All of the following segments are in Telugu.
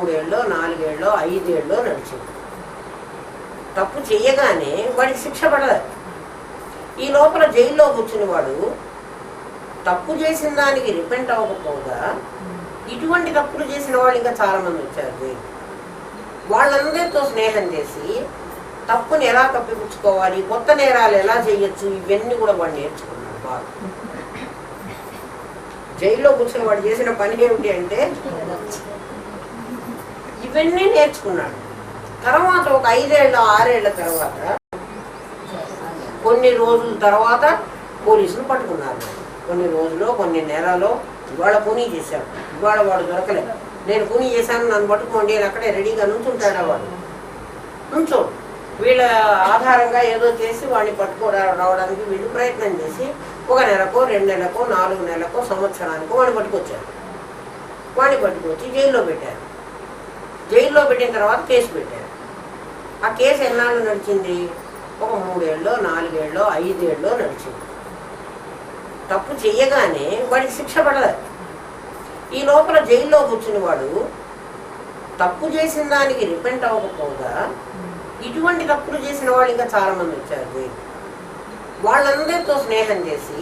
3 ఏళ్ళో 4 ఏళ్ళో 5 ఏళ్ళో నడిచింది. తప్పు చేయగానే వాడికి శిక్ష పడదు. ఈ లోపల జైల్లో కూర్చుని వాడు తప్పు చేసిన దానికి రిపెంట్ అవ్వకపోగా ఇటువంటి తప్పులు చేసిన వాళ్ళు ఇంకా చాలామంది వచ్చారు జైలు. వాళ్ళందరితో స్నేహం చేసి తప్పుని ఎలా కప్పిపుచ్చుకోవాలి, కొత్త నేరాలు ఎలా చేయొచ్చు, ఇవన్నీ కూడా వాడు నేర్చుకున్నాడు బాగా. జైల్లో కూర్చుని వాడు చేసిన పని ఏమిటి అంటే ఇవన్నీ నేర్చుకున్నాడు. తర్వాత ఒక 5 ఏళ్ళ 6 ఏళ్ల తర్వాత కొన్ని రోజుల తర్వాత పోలీసులు పట్టుకున్నారు. కొన్ని రోజులు కొన్ని నెలలో ఇవాళ కూనీ చేశాడు, ఇవాళ వాడు దొరకలేదు, నేను కూనీ చేశాను నన్ను పట్టుకోండి అని అక్కడే రెడీగా నుంచుంటాడా వాడు? నుంచో వీళ్ళ ఆధారంగా ఏదో చేసి వాడిని రావడానికి వీళ్ళు ప్రయత్నం చేసి 1 నెలకో 2 నెలకో 4 నెలకో సంవత్సరానికో వాడిని పట్టుకొచ్చారు. వాడిని పట్టుకొచ్చి జైల్లో పెట్టారు. జైల్లో పెట్టిన తర్వాత కేసు పెట్టారు. ఆ కేసు ఎన్నాళ్ళు నడిచింది? ఒక 3 ఏళ్ళో 4 ఏళ్ళో 5 ఏళ్ళో నడిచింది. తప్పు చేయగానే వాడికి శిక్ష పడదు. ఈ లోపల జైల్లో కూర్చుని వాడు తప్పు చేసిన దానికి రిపెంట్ అవ్వకపోగా ఇటువంటి తప్పులు చేసిన వాళ్ళు ఇంకా చాలామంది వచ్చారు జైలు. వాళ్ళందరితో స్నేహం చేసి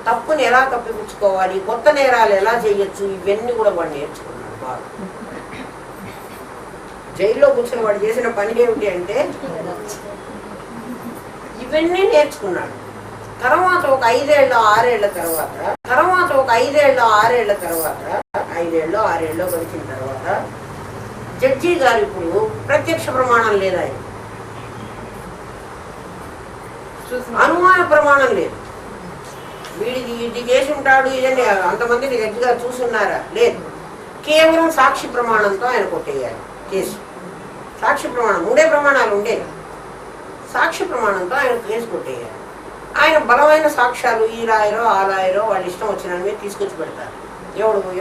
తప్పుని ఎలా కప్పిపుచ్చుకోవాలి, కొత్త నేరాలు ఎలా చేయొచ్చు, ఇవన్నీ కూడా వాడు నేర్చుకున్నాడు బాగా. జైల్లో కూర్చొని వాడు చేసిన పని ఏమిటి అంటే ఇవన్నీ నేర్చుకున్నాడు. తర్వాత ఒక 5 ఏళ్ళ 6 ఏళ్ల తర్వాత 5 ఏళ్ళో 6 ఏళ్ళో గడిచిన తర్వాత జడ్జి గారు ఇప్పుడు ప్రత్యక్ష ప్రమాణం లేదు, ఆయన అనుమాన ప్రమాణం లేదు. వీడికి ఇది చేసి ఉంటాడు ఇదండి అంతమందిని జడ్జి గారు చూస్తున్నారా? లేదు. కేవలం సాక్షి ప్రమాణంతో ఆయన కొట్టేయాలి కేసు. సాక్షి ప్రమాణం 3 ప్రమాణాలు ఉండేవి. సాక్షి ప్రమాణంతో ఆయన కేసు కొట్టేయాలి. ఆయన బలమైన సాక్ష్యాలు ఈ లాయరో ఆ లాయరో వాళ్ళు ఇష్టం వచ్చినవి తీసుకొచ్చి పెడతారు.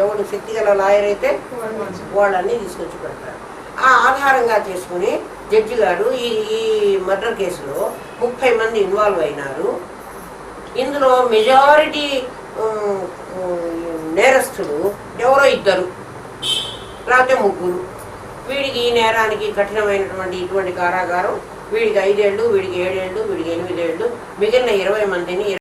ఎవడు శక్తిగల లాయర్ అయితే వాళ్ళన్నీ తీసుకొచ్చి పెడతారు. ఆ ఆధారంగా చేసుకుని జడ్జి గారు ఈ మర్డర్ కేసులో 30 మంది ఇన్వాల్వ్ అయినారు. ఇందులో మెజారిటీ నేరస్తులు ఎవరో 2 లేకపోతే 3. వీడికి ఈ నేరానికి కఠినమైనటువంటి ఇటువంటి కారాగారం, వీడికి 5 ఏళ్ళు, వీడికి 7 ఏళ్ళు, వీడికి 8 ఏళ్ళు, మిగిలిన 20 మందిని